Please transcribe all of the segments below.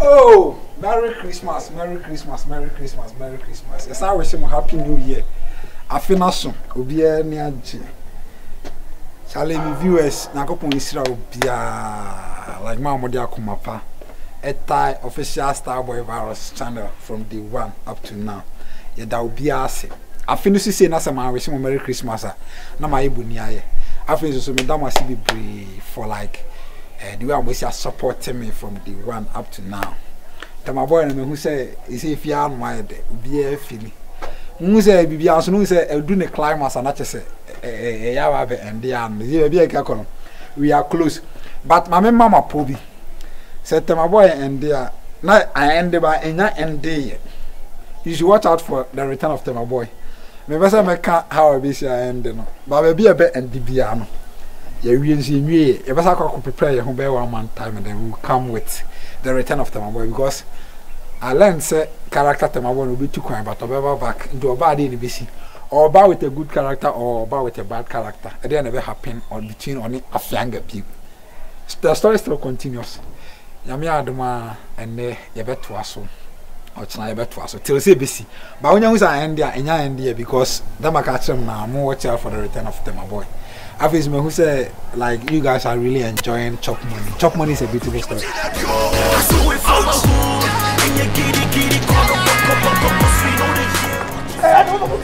Oh, Merry Christmas, Merry Christmas, Merry Christmas, Merry Christmas. Yes, I wish you a Happy New Year. I feel so. Obiye ni aji. Challenge me viewers. Nakopon isira obiya like my mother akumapa. Etai official Starboy Virus channel from day 1 up to now. Yeda obiya ase. I finish say na sama wish you Merry Christmas. Na my ibu ni aye. I finish so me dama si be for like the way I'm supporting me from day 1 up to now. My boy who say if you are my be a feeling. Who say be also who say do the climax and not just say and the we are close. But my mama Poby said to my boy and there now I end by end day. You should watch out for the return of my boy. Maybe I make how I be end but be a bit and the piano. You will prepare your home 1 month time and then we will come with the return of my boy because I learned say character to my boy will be too quiet but I'll back into a bad in the BC or about with a good character or about with a bad character. It didn't never happen on between only a younger people. The story still continues. Yamia Aduma and you bet to us or tonight bet to us till say BC. But when you end there and you end there because the catch now more watch out for the return of my boy. I feel who say like you guys are really enjoying Chop Money. Chop Money is a beautiful story. Hey, I don't know what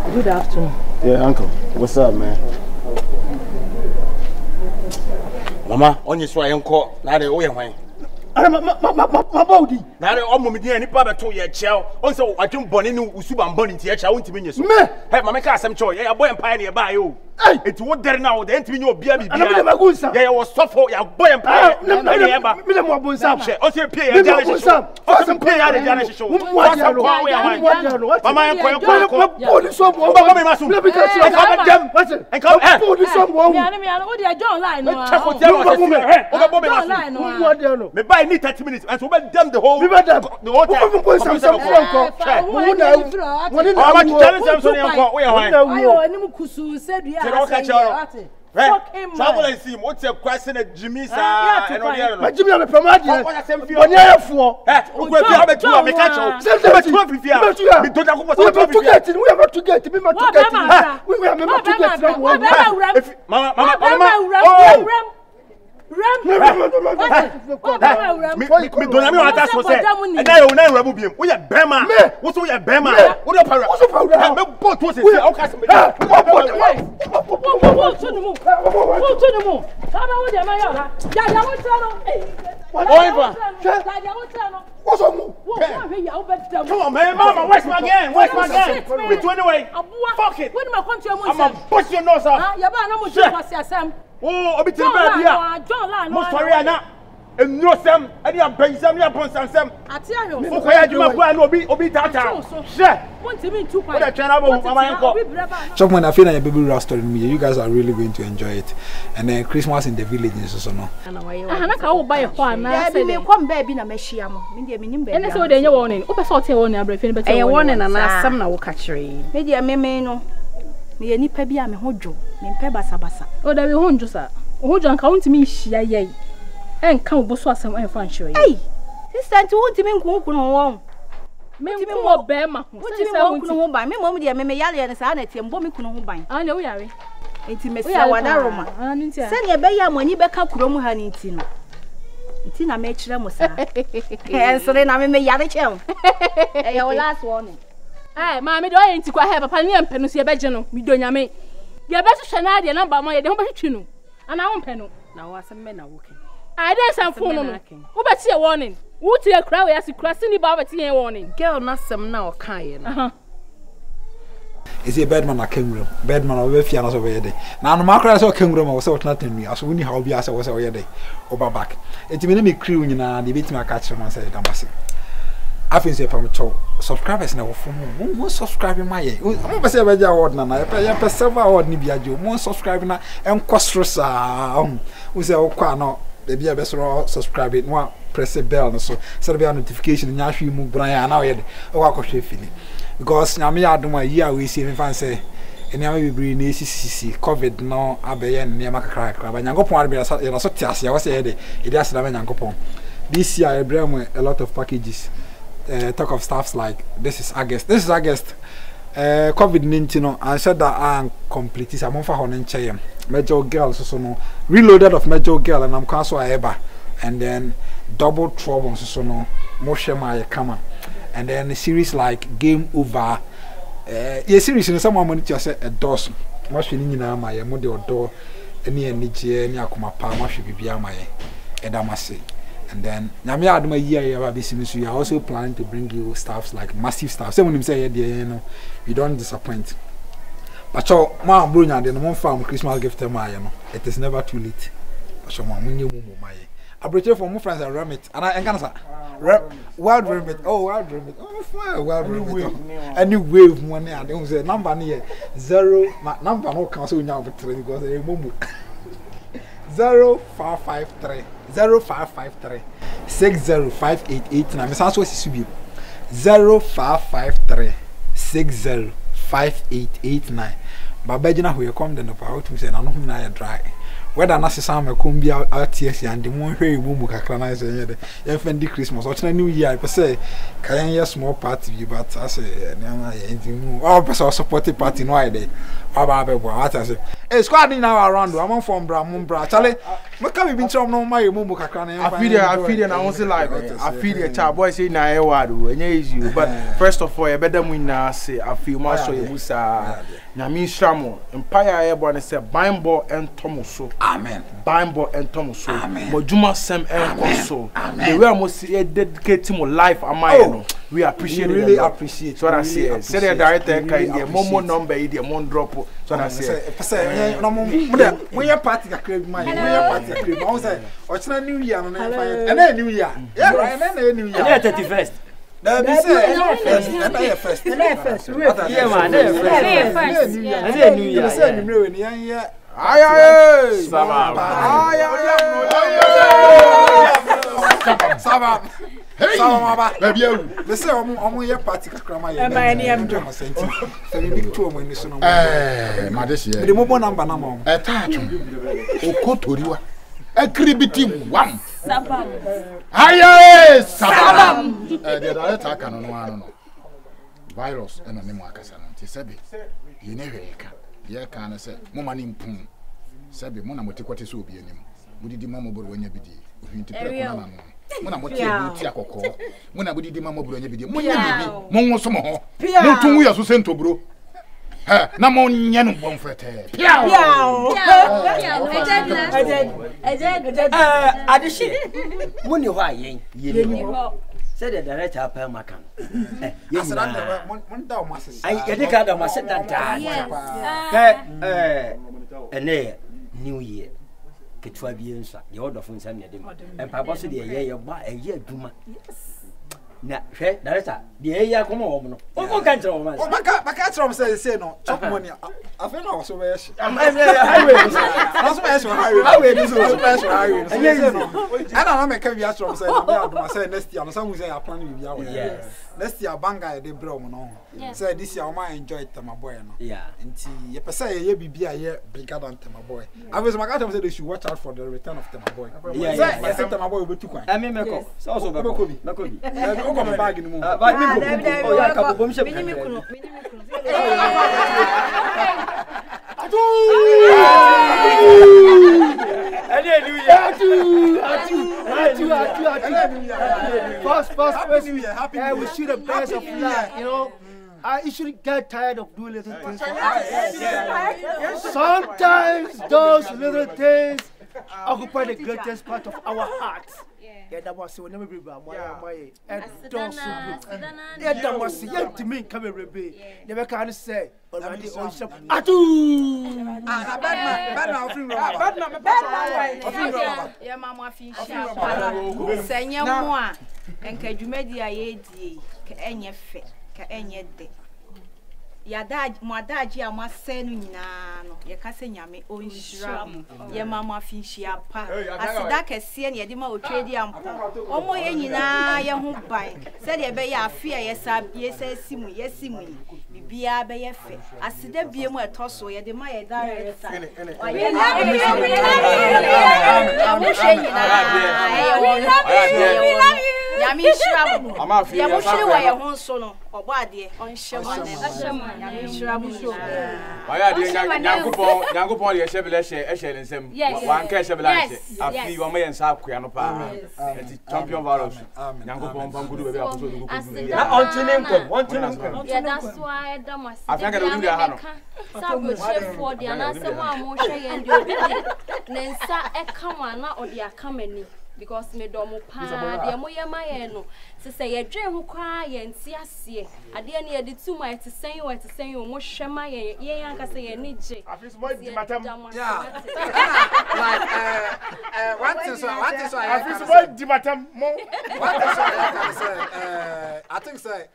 Good afternoon. Yeah, uncle. What's up, man? Mama, on your sway uncle. Now they owe my body. Now they all me any papa to your child. Also, I don't born in Usuban Bonnie to your child to me. Have my car some choice. Yeah, boy and pioneer by you. It's what there now, the entry your baby. Yeah, was soft for your boy and pioneer. Also, pay a generation. Also, pay a generation. Mama, I need 30 minutes and so them the whole time. Travel and see what's a question at Jimmy's and all Jimmy on the promoter. What you for? We have a 2 we catch Come on, man, Mama, where's my game? Where's my game? With 20 away. Fuck it. I'm a push your nose off. Oh, a bit of a most sorry, and no Sam, and you have been some, you have put some. I tell you, Obi Tata. Want to mean 2 points. Chop Money, I feel like a baby roster in me. You guys are really going to enjoy it. And then Christmas in the village is also no. I can't buy a farm. I say, come baby, na meshiam. And so then you're warning. Open sort of warning, but I warning and ask some now catch you. Maybe I may know. Me any pebby, I'm a hojo. Me peba sabasa. Oh, there will hold you, sir. Hojo and count me, yea. And count Boswasam and Fancho. Hey, this time to want to mean cook on. Maybe more Bema. What do you want by me? Mommy, I may yell and sanity and bombing couldn't buy. I know, Yari. Intimacy, one aroma. Send your bay when you back up Romo honey tino. Tina made them was and so then I may yell chill. Your last warning. Ay, Mammy, do I ain't quite have a penny and penny bedroom? We don't yame. You're better Shanadi and number my don't bet you know. And I won't penny. Now, as some men are walking. I dare some phone. Who bet you a warning? Would you cry as you crossing the poverty and warning? Girl, not some now, kind. Is a bedman a king room? Bedman over Fianas over your day. Now, no macro as a king room was so nothing me, as we how be as I was over your day. Over back. It's made me crew in a debate my catch from myself. I think if subscribers now for more subscribing my I'm going to say about your order. I pay several odd Nibia, more subscribing and costrosa. We say, oh, no. Maybe I best subscribe it. No, press the bell. So, be a notification. Nya hwi mu Brian now yet. O wa kohwe fini. Because na me adom a year we see me fan say enya me bibiri na sisi COVID no abeye ne ma kakra ba Nyankopon ade be na so tiase ya we say e dey aseda me Nyankopon. This year I bring a lot of packages. Talk of stuffs like this is August. COVID-19 no I said that I complete this. I'm on for honenche major girl so no reloaded of major girl and I'm cancel eba and then double trouble so no more shema kama and then a series like Game Over yeah series in someone money to say a dozen much ni nyina ma ye mo de odo eni enije ni akoma pa ma hwe bibia ma ye edamase. And then, Namia Aduma year, you are also planning to bring you stuffs like massive stuff. So when you say, you know, you don't disappoint. But so, Ma Brunya, the one farm Christmas gift, it is never too late. But so, when you move, I brought you for more friends and remit, and I can say, wild remit, oh, wild remit, oh, fine, wild remit. A new wave money, and there was a number near 0, number no council now, because they move 0553 0553 605889. Miss Answer is 0553 605889. Babajina who you come then about to say, I know whom I dry. Whether Nassam come be out here and the one way Mumu Kakranize and the Christmas or New Year, I per se, can you small party, but I say, all person supported party no idea. What I say, a squad now around, I'm on from Bramumbra. Charlie, what can we be from no my Mumu Kakrani? I feed and I was like, I feed a child boy say, Naewadu, and you. But first of all, I better win now say, I feel Master Musa, Nami Shamo, Empire Airborne said, Bimbo and Tomoso. Amen. Bimbo and Tomoso. Amen. Mojuma Sam and Conso. The way I must dedicate to my life, am we appreciate it. Really appreciate. So what I say, say the director, the Momo number, the Mon drop. So I say, when your party a crave my party a crave, I say, what's a New Year and then New Year. Yeah, and then New Year. 31st. That be first. Yeah, man. New Year. Aye. Sabah. Baby, they say I'm here party kakra ya. My name John Senti. So we big two money so no. Madeshi. The mobile number na mom. Tacho. Okotoriwa. Akribiti one. Sabam. Aye, sabam. The director can no. Virus and name akasa no. Ti sebe. Ye ne hweka. Ye kan say mo mani mpum. Sebe mo na motekwate so obi anim. Budidi mama boro wanya bidi. Ohunti pre ko na no. Muna motie bi ti akoko muna bodidi mama bro nya bi munya bibi mo nwoso mo ho mo tun ya so sento bro ha na mo nya no bonfete piao adishi muni ho ayen yeni ho said the director pa makan asana mon da o masese ai yedi ka da masese da ene new year ketwa bi ensa ye order fun sam yedem empa boss de ye ba eye aduma na hwe director de ye akoma wo no o kan tro man o maka tro say no chop money afa na so be yesh highway no so be yesh highway no so be yesh highway no ana na make bi tro say na me aduma say next year no some say ya plan bi ya we next year banga de bro mo no say this year o ma enjoy Temaboy no nti ye pesa ye bibia ye bigger than Temaboy obviously maka tro say they should watch out for the return of Temaboy say Temaboy obetu kwan me meko so meko bi o go bag ni mo ba mi ko o ya ka bo mi she mi kuno atu First, happy we shoot the best of luck, you know. You shouldn't get tired of doing little things for us. Sometimes those little things occupy the greatest part of our hearts. Yeah, that was when never be my and don't so good. Yeah, that was young to me come rebe. Never can say already on shop. Atu. Bad. Yeah, mama fish. Senya moa. Enka dwumadi aye die ka enye fe ka enye de. yada mwadaji a mwasenu nyina no ye kase nyame onhira mu ye mama finhia pa asida kese ne ye de ma otwedi ampo omo ye nyina ye ho ban se de be ya afia ye sabie se simu ye simu bibia be ye fe asida bie mu etoso ye de ma ye director ye Yami shirabu. Yamu shiriwa ya honso no. Obo ade onhye Yami shirabu so. Waya de Nyankopon de ehebele ehye nsem. Wan ka ehebele ahye. Afi wo me yensa akoya no pa. Eti champion virus. Nyankopon bangudu bebe akoso no gugu. Na ontini nkom. Yeah, that's why I done myself. Afia ga do dia ha no. Sago chefo de anase mo amhwe ye ndi obi. Nensa e kama na odi akamani. Because me domo pa de mo ye maye no se se ye dwen ho kwa ye nti ase ade ne ye de tuma ye te sen o mo hwe maye ye yanka se ye ni je Afis mo di matam yeah like what is Afis mo di matam mo what is I think say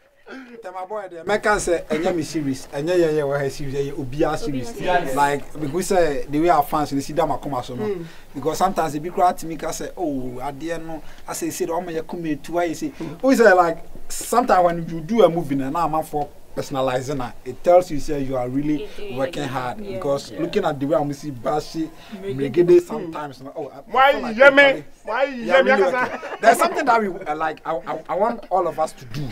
Tema boy there me can say enya me series enya ye we series obia series like because say the way our fans they see them come so no because sometimes they be crowd to me can say oh ade no I say the omo ye come to why you say we say like sometimes when you do a movie na man for personalizing it tells you say you are really working hard because looking at the way I see Bashi Megede sometimes why you me there's something that we like I want all of us to do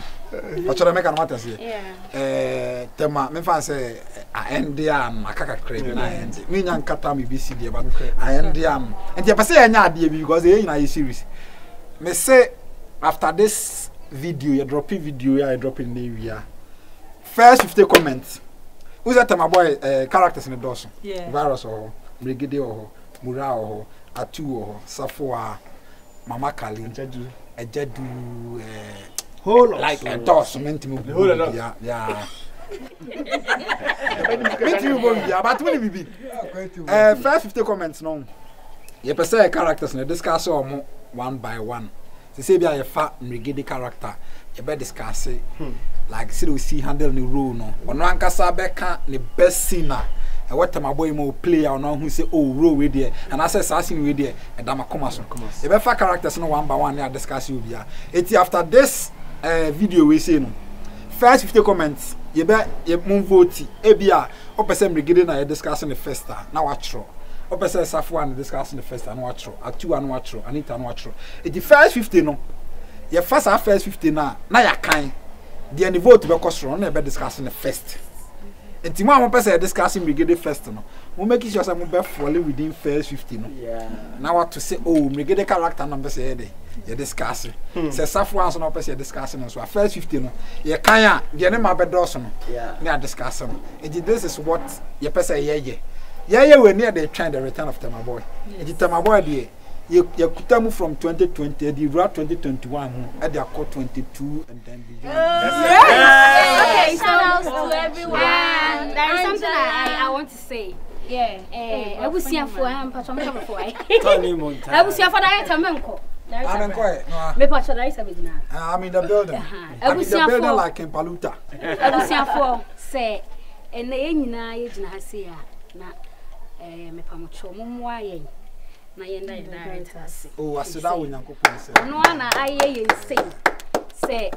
what should I make an matter say tema me fan say I end am akaka crave na end me nyan kata me BC there but I end am and you say anya ade because e na series me say after this video you dropping video you dropping the area first 50 comments. Who's that my boy characters in the dozen? Yeah. Virus or Brigade or Mura or Atu or Safwa, Mama Kali, Ejedu, whole like a dozen meant to move. Yeah. But when we first 50 comments no. You per se characters in the discuss one by one. To say be a fat Brigade character, you better discuss it. Like see handle the role no ono ankasa beka the best singer e what my boy mo player ono who say oh role we there and I say assassin we there e da makoma so e be fa characters no one by one na discuss you bia eti after this video we say no first 50 comments ye be ye mon vote e bia o person Brigade na ye discussing the first na wa tro o person Safwa na discussing the first na wa tro atu anu wa tro Anita no wa tro eti first 50 no ye first 50 na ya kan the any vote be costrong na be discussing the first. Enti mo person discussing Brigade first no. We make sure say mo be fall within first 50 no. Yeah. Now what to say oh Brigade character number say dey. You discussing. Say Safwa so no person discussing so first 50 no. You kan the any ma be doso no. Yeah. Na discussing. Enti this is what you person ye. Yeah we near the trend the return of Tema Boy. Enti Tema Boy dey you kutamu from 2020 the route 2021 at the accord 22 and then beyond. Okay, shout out to everyone. There is something I want to say. Yeah. Ebusia for am patron for I. Ebusia for that tamenko. Me patron there is abedina. I'm in the building. Ebusia for like in Paluta. Ebusia for say ene nyina ye gina hase ya na me pamocho momwa yen. Na yenda directors. Oh, asida wo Nyankopon se. No na aye ye say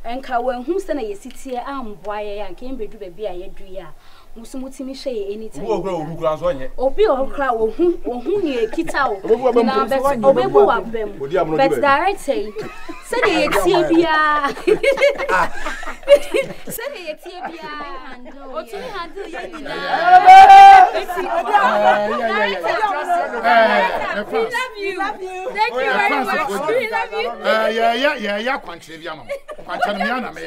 enka wanhu se na yesitie amboa ye ya nka embedu ba bia ye du ya musumutimi hwe anytime. Wo ogura ogura so nye. Obi okra ohun ye kita o. Na bet obebu wa bem. But director say dey yetie bia. Say dey yetie bia. Otumi handle ye nyina. We love you. Thank you very much. We love you. Yeah, kwanchire bia mama. Kwanchire me na me.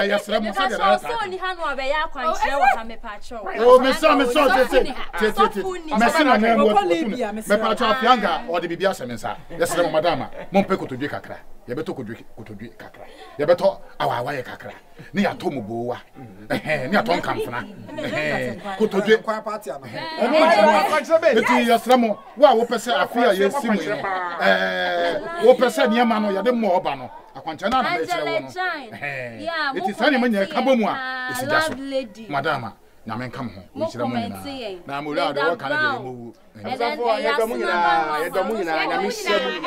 Yesre mo se dey na. So ni ha no abeya kwanchire wa ha me pacho. Oh, me so tete. Me se na me mo. Me pacho afianga o de bibia se me nsa. Yesre mo madama. Mo mpe kotodwe kakra. Ye beto kotodwe kakra. Ye beto awa ye kakra. Ni ato mo bowa. Ni ato nkamfuna. Kotodwe kwa party ama. Eti yesre mo wa wo pese afia ye simu. Wo pese niema no ye de mo oba no. kwantana na me chere wo no yeah it is any man ya kabo mu a isi da so madam na men kam ho wo chere mu na mo ra do wo kan de mo Asafo ya do mu nyina na me chere mu